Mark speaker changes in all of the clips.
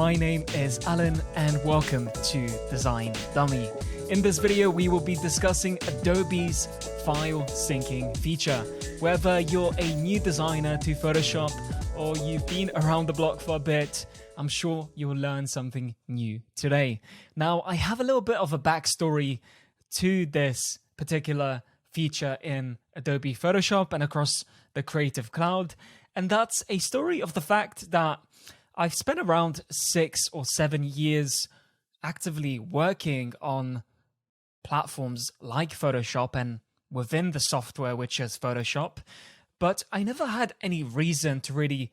Speaker 1: my name is Alan and welcome to Design Dummy. In this video, we will be discussing Adobe's file syncing feature. Whether you're a new designer to Photoshop or you've been around the block for a bit, I'm sure you'll learn something new today. Now, I have a little bit of a backstory to this particular feature in Adobe Photoshop and across the Creative Cloud, and that's a story of the fact that I've spent around 6 or 7 years actively working on platforms like Photoshop and within the software which is Photoshop, but I never had any reason to really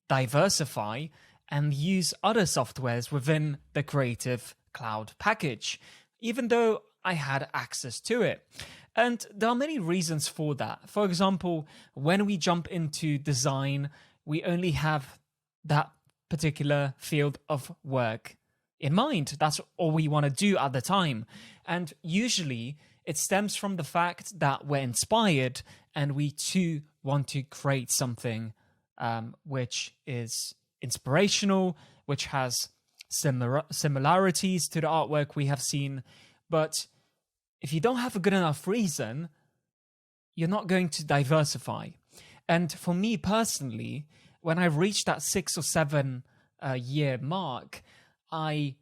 Speaker 1: diversify and use other softwares within the Creative Cloud package, even though I had access to it. And there are many reasons for that. For example, when we jump into design, we only have that particular field of work in mind. That's all we want to do at the time. And usually it stems from the fact that we're inspired and we too want to create something which is inspirational, which has similarities to the artwork we have seen. But if you don't have a good enough reason, you're not going to diversify. And for me personally, when I reached that 6 or 7 year mark, I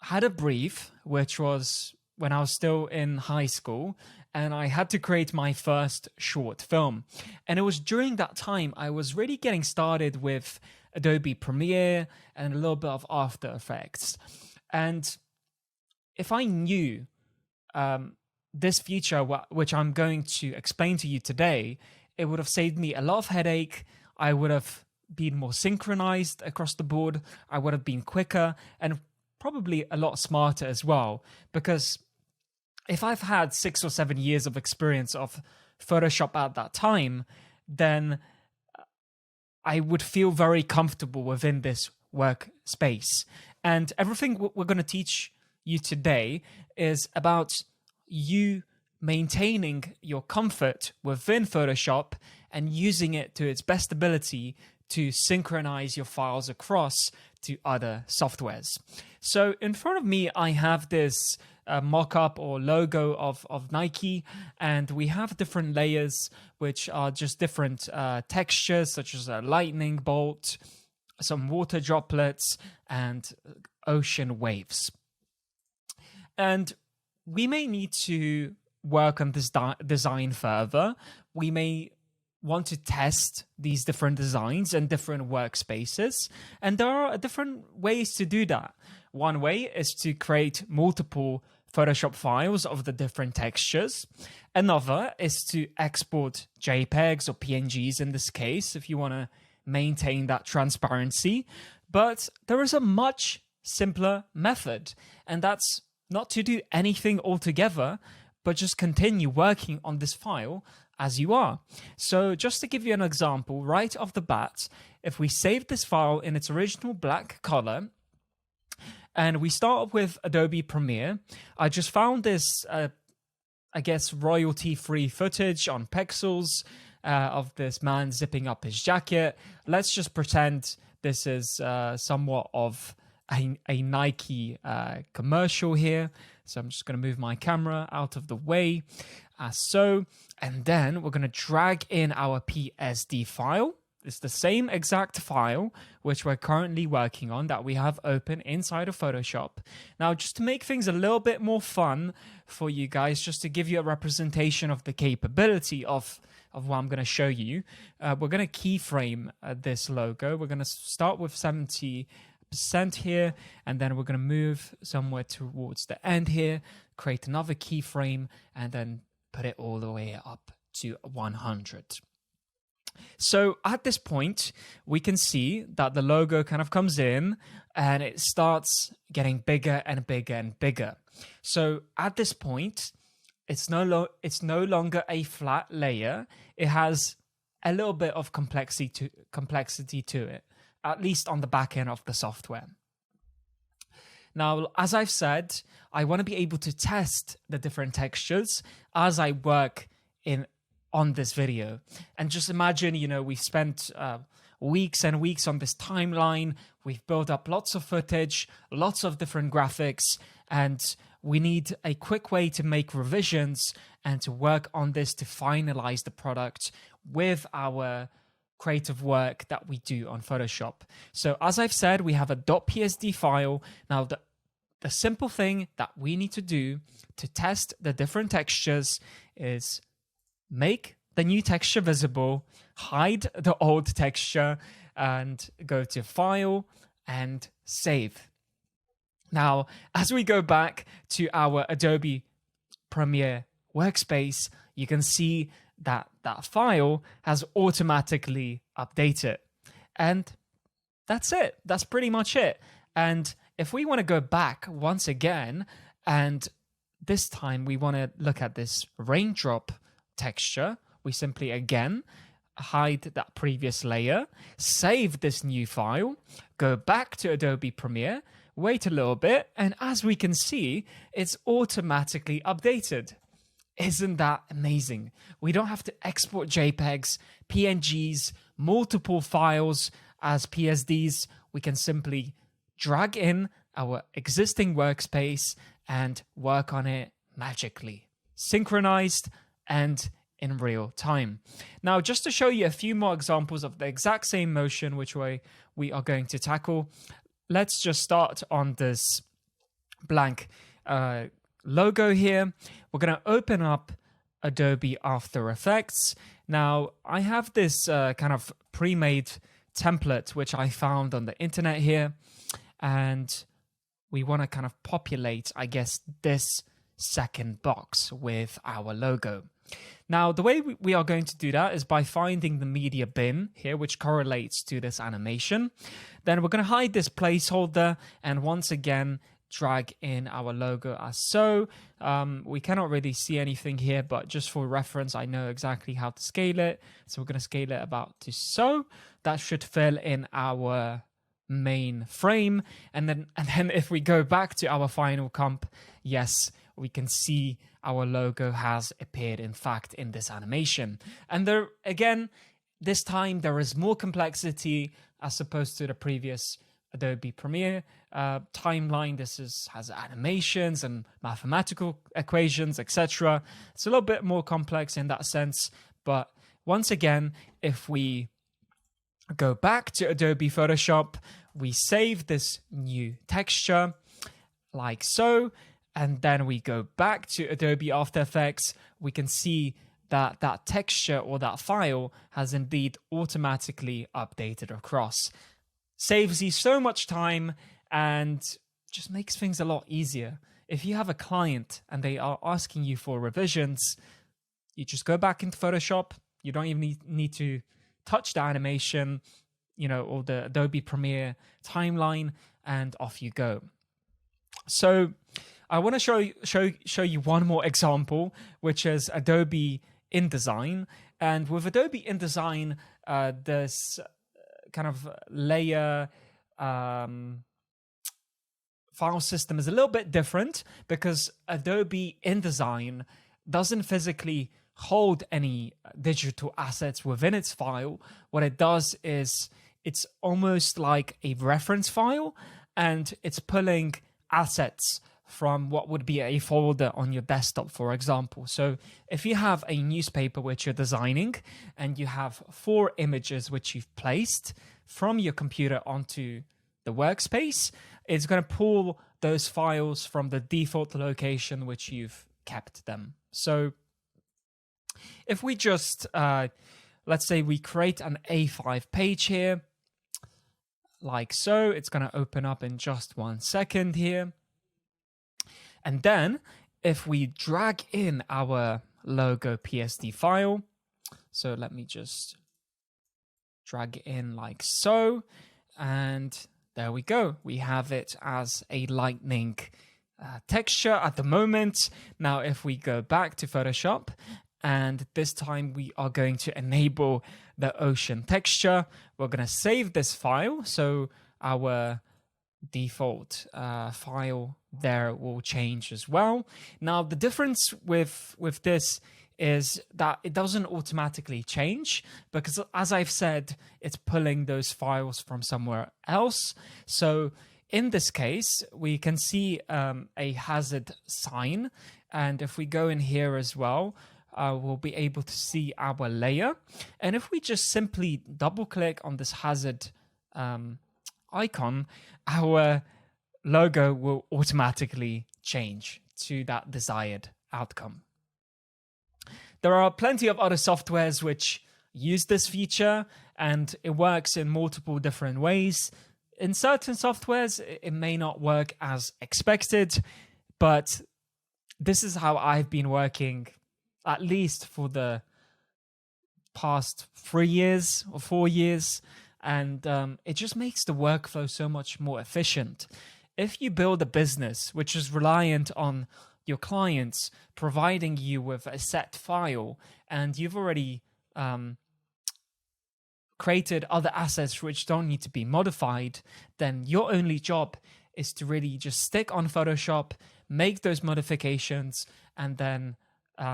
Speaker 1: had a brief, which was when I was still in high school, and I had to create my first short film. And it was during that time I was really getting started with Adobe Premiere and a little bit of After Effects. And if I knew this feature, which I'm going to explain to you today, it would have saved me a lot of headache. I would have been more synchronized across the board. I would have been quicker and probably a lot smarter as well. Because if I've had 6 or 7 years of experience of Photoshop at that time, then I would feel very comfortable within this workspace. And everything we're going to teach you today is about you maintaining your comfort within Photoshop and using it to its best ability to synchronize your files across to other softwares. So in front of me, I have this mock-up or logo of Nike, and we have different layers which are just different textures, such as a lightning bolt, some water droplets, and ocean waves. And we may need to work on this design further. We may want to test these different designs and different workspaces. And there are different ways to do that. One way is to create multiple Photoshop files of the different textures. Another is to export JPEGs or PNGs in this case, if you want to maintain that transparency. But there is a much simpler method, and that's not to do anything altogether, but just continue working on this file as you are. So just to give you an example, right off the bat, if we save this file in its original black color, and we start with Adobe Premiere, I just found this, I guess, royalty-free footage on Pexels of this man zipping up his jacket. Let's just pretend this is somewhat of a Nike commercial here. So I'm just going to move my camera out of the way, as so. And then we're going to drag in our PSD file. It's the same exact file which we're currently working on that we have open inside of Photoshop. Now, just to make things a little bit more fun for you guys, just to give you a representation of the capability of what I'm going to show you, we're going to keyframe this logo. We're going to start with 70% here, and then we're going to move somewhere towards the end here, create another keyframe, and then put it all the way up to 100. So at this point, we can see that the logo kind of comes in and it starts getting bigger and bigger and bigger. So at this point, it's no longer a flat layer. It has a little bit of complexity to it, at least on the back end of the software. Now, as I've said, I want to be able to test the different textures as I work on this video. And just imagine, we've spent weeks and weeks on this timeline. We've built up lots of footage, lots of different graphics, and we need a quick way to make revisions and to work on this to finalize the product with our creative work that we do on Photoshop. So as I've said, we have a .psd file. Now, the simple thing that we need to do to test the different textures is make the new texture visible, hide the old texture, and go to File and Save. Now, as we go back to our Adobe Premiere workspace, you can see that that file has automatically updated. And that's it. That's pretty much it. And if we want to go back once again, and this time we want to look at this raindrop texture, we simply again hide that previous layer, save this new file, go back to Adobe Premiere, wait a little bit, and as we can see, it's automatically updated. Isn't that amazing? We don't have to export JPEGs, PNGs, multiple files as PSDs. We can simply drag in our existing workspace and work on it magically, synchronized and in real time. Now, just to show you a few more examples of the exact same motion which we are going to tackle, let's just start on this blank logo here. We're going to open up Adobe After Effects. Now, I have this kind of pre-made template which I found on the internet here, and we want to kind of populate, I guess, this second box with our logo. Now, the way we are going to do that is by finding the media bin here, which correlates to this animation. Then we're going to hide this placeholder and once again drag in our logo as so. We cannot really see anything here, but just for reference, I know exactly how to scale it. So we're going to scale it about to so. That should fill in our main frame. And then if we go back to our final comp, yes, we can see our logo has appeared, in fact, in this animation. And there, again, this time there is more complexity as opposed to the previous Adobe Premiere timeline. This has animations and mathematical equations, etc. It's a little bit more complex in that sense. But once again, if we go back to Adobe Photoshop, we save this new texture like so, and then we go back to Adobe After Effects, we can see that that texture or that file has indeed automatically updated across. Saves you so much time and just makes things a lot easier. If you have a client and they are asking you for revisions, you just go back into Photoshop. You don't even need to touch the animation, or the Adobe Premiere timeline, and off you go. So I want to show you one more example, which is Adobe InDesign. And with Adobe InDesign, this kind of layer file system is a little bit different because Adobe InDesign doesn't physically hold any digital assets within its file. What it does is it's almost like a reference file, and it's pulling assets from what would be a folder on your desktop, for example. So if you have a newspaper which you're designing and you have 4 images which you've placed from your computer onto the workspace, it's going to pull those files from the default location which you've kept them. So if we just, let's say we create an A5 page here, like so, it's going to open up in just 1 second here. And then if we drag in our logo PSD file, so let me just drag it in like so, and there we go. We have it as a lightning texture at the moment. Now, if we go back to Photoshop, and this time we are going to enable the ocean texture, we're going to save this file. So our default file there will change as well. Now, the difference with this is that it doesn't automatically change, because as I've said, it's pulling those files from somewhere else. So in this case, we can see a hazard sign. And if we go in here as well, we'll be able to see our layer. And if we just simply double click on this hazard icon, our logo will automatically change to that desired outcome. There are plenty of other softwares which use this feature, and it works in multiple different ways. In certain softwares, it may not work as expected, but this is how I've been working, at least for the past 3 years or 4 years. And it just makes the workflow so much more efficient. If you build a business which is reliant on your clients providing you with a set file, and you've already created other assets which don't need to be modified, then your only job is to really just stick on Photoshop, make those modifications, and then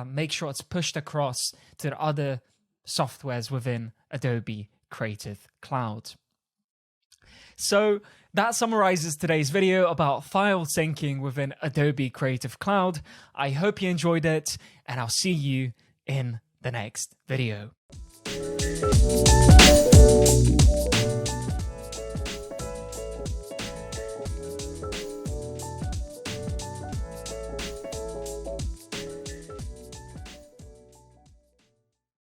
Speaker 1: make sure it's pushed across to the other softwares within Adobe Creative Cloud. So that summarizes today's video about file syncing within Adobe Creative Cloud. I hope you enjoyed it, and I'll see you in the next video.